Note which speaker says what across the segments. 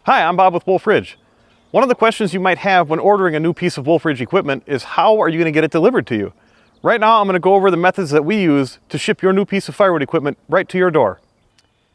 Speaker 1: Hi, I'm Bob with Wolfe Ridge. One of the questions you might have when ordering a new piece of Wolfe Ridge equipment is how are you going to get it delivered to you? Right now I'm going to go over the methods that we use to ship your new piece of firewood equipment right to your door.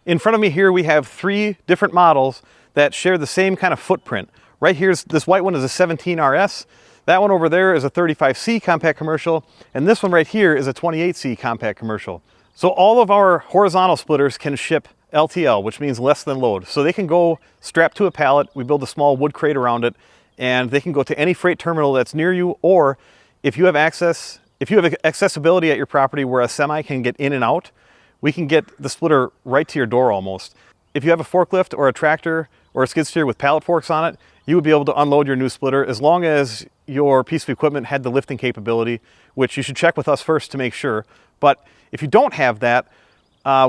Speaker 1: In front of me here we have 3 different models that share the same kind of footprint. Right here's this white one is a 17RS, that one over there is a 35C compact commercial, and this one right here is a 28C compact commercial. So all of our horizontal splitters can ship LTL, which means less than load. So they can go strapped to a pallet, we build a small wood crate around it, and they can go to any freight terminal that's near you, or if you have accessibility at your property where a semi can get in and out, we can get the splitter right to your door almost. If you have a forklift or a tractor or a skid steer with pallet forks on it, you would be able to unload your new splitter as long as your piece of equipment had the lifting capability, which you should check with us first to make sure. But if you don't have that,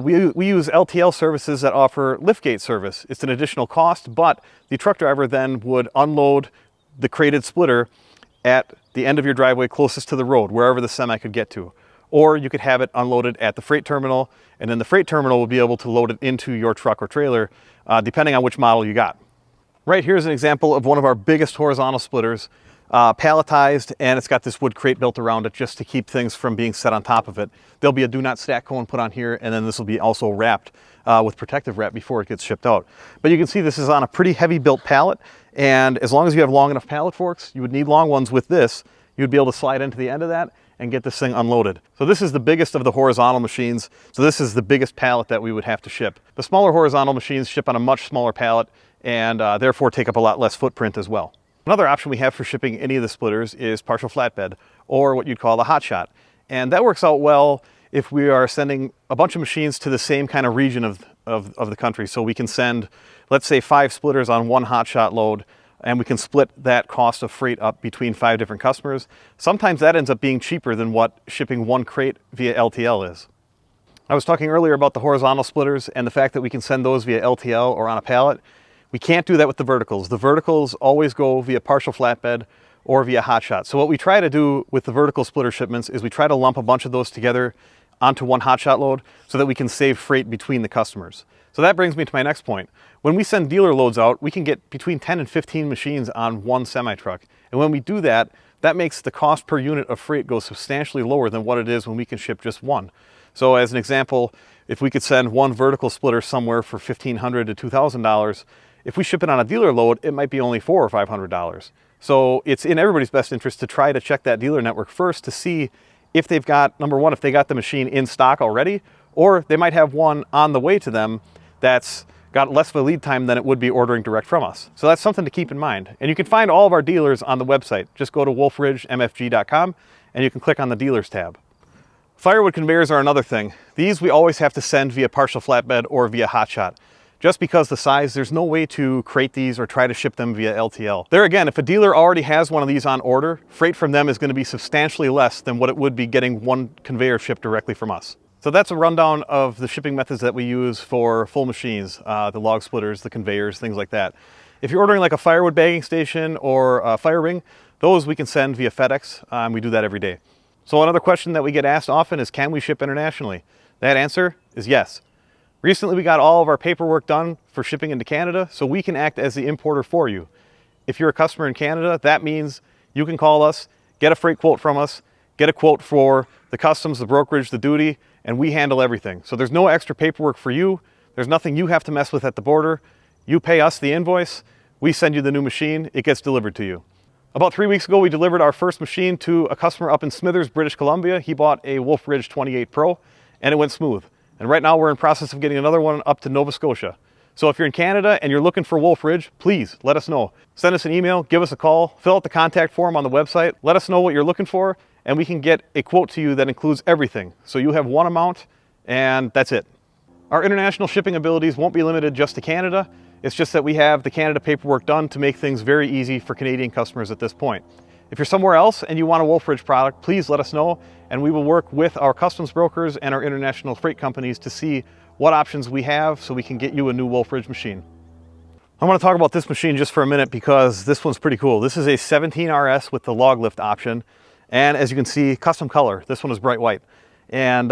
Speaker 1: we use LTL services that offer Liftgate service. It's an additional cost, but the truck driver then would unload the crated splitter at the end of your driveway closest to the road, wherever the semi could get to. Or you could have it unloaded at the freight terminal, and then the freight terminal will be able to load it into your truck or trailer, depending on which model you got. Right here's an example of one of our biggest horizontal splitters, palletized, and it's got this wood crate built around it just to keep things from being set on top of it. There'll be a do not stack cone put on here, and then this will be also wrapped with protective wrap before it gets shipped out. But you can see this is on a pretty heavy built pallet, and as long as you have long enough pallet forks, you would need long ones with this, you'd be able to slide into the end of that and get this thing unloaded. So this is the biggest of the horizontal machines, so this is the biggest pallet that we would have to ship. The smaller horizontal machines ship on a much smaller pallet and therefore take up a lot less footprint as well. Another option we have for shipping any of the splitters is partial flatbed, or what you'd call the hot shot. And that works out well if we are sending a bunch of machines to the same kind of region of the country. So we can send, let's say, 5 splitters on one hot shot load, and we can split that cost of freight up between 5 different customers. Sometimes that ends up being cheaper than what shipping one crate via LTL is. I was talking earlier about the horizontal splitters and the fact that we can send those via LTL or on a pallet. We can't do that with the verticals. The verticals always go via partial flatbed or via hot shot. So what we try to do with the vertical splitter shipments is we try to lump a bunch of those together onto one hot shot load so that we can save freight between the customers. So that brings me to my next point. When we send dealer loads out, we can get between 10 and 15 machines on one semi-truck. And when we do that, that makes the cost per unit of freight go substantially lower than what it is when we can ship just one. So as an example, if we could send one vertical splitter somewhere for $1,500 to $2,000, if we ship it on a dealer load, it might be only $400 or $500. So it's in everybody's best interest to try to check that dealer network first to see if they've got, number one, if they got the machine in stock already, or they might have one on the way to them that's got less of a lead time than it would be ordering direct from us. So that's something to keep in mind. And you can find all of our dealers on the website. Just go to wolferidgemfg.com and you can click on the dealers tab. Firewood conveyors are another thing. These we always have to send via partial flatbed or via hot shot. Just because the size, there's no way to crate these or try to ship them via LTL. There again, if a dealer already has one of these on order, freight from them is going to be substantially less than what it would be getting one conveyor shipped directly from us. So that's a rundown of the shipping methods that we use for full machines, the log splitters, the conveyors, things like that. If you're ordering like a firewood bagging station or a fire ring, those we can send via FedEx, and we do that every day. So another question that we get asked often is, can we ship internationally? That answer is yes. Recently, we got all of our paperwork done for shipping into Canada, so we can act as the importer for you. If you're a customer in Canada, that means you can call us, get a freight quote from us, get a quote for the customs, the brokerage, the duty, and we handle everything. So there's no extra paperwork for you. There's nothing you have to mess with at the border. You pay us the invoice, we send you the new machine, it gets delivered to you. About 3 weeks ago, we delivered our first machine to a customer up in Smithers, British Columbia. He bought a Wolfe Ridge 28 Pro, and it went smooth. And right now we're in process of getting another one up to Nova Scotia. So if you're in Canada and you're looking for Wolfe Ridge, please let us know. Send us an email, give us a call, fill out the contact form on the website, let us know what you're looking for, and we can get a quote to you that includes everything. So you have one amount and that's it. Our international shipping abilities won't be limited just to Canada. It's just that we have the Canada paperwork done to make things very easy for Canadian customers at this point. If you're somewhere else and you want a Wolfe Ridge product, please let us know, and we will work with our customs brokers and our international freight companies to see what options we have so we can get you a new Wolfe Ridge machine. I want to talk about this machine just for a minute because this one's pretty cool. This is a 17RS with the log lift option, and as you can see, custom color. This one is bright white. And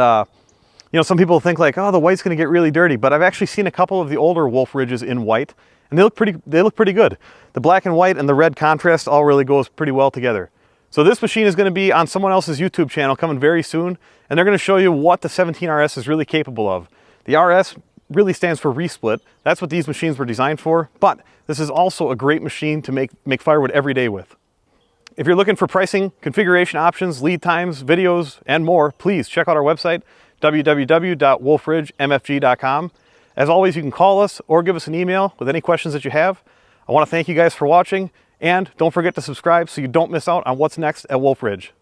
Speaker 1: you know, some people think like, oh, the white's going to get really dirty, but I've actually seen a couple of the older Wolfe Ridges in white, and they look pretty good. The black and white and the red contrast all really goes pretty well together. So this machine is going to be on someone else's YouTube channel coming very soon, and they're going to show you what the 17RS is really capable of. The RS really stands for resplit. That's what these machines were designed for, but this is also a great machine to make firewood every day with. If you're looking for pricing, configuration options, lead times, videos, and more, please check out our website, www.wolferidgemfg.com. As always, you can call us or give us an email with any questions that you have. I want to thank you guys for watching, and don't forget to subscribe so you don't miss out on what's next at Wolfe Ridge.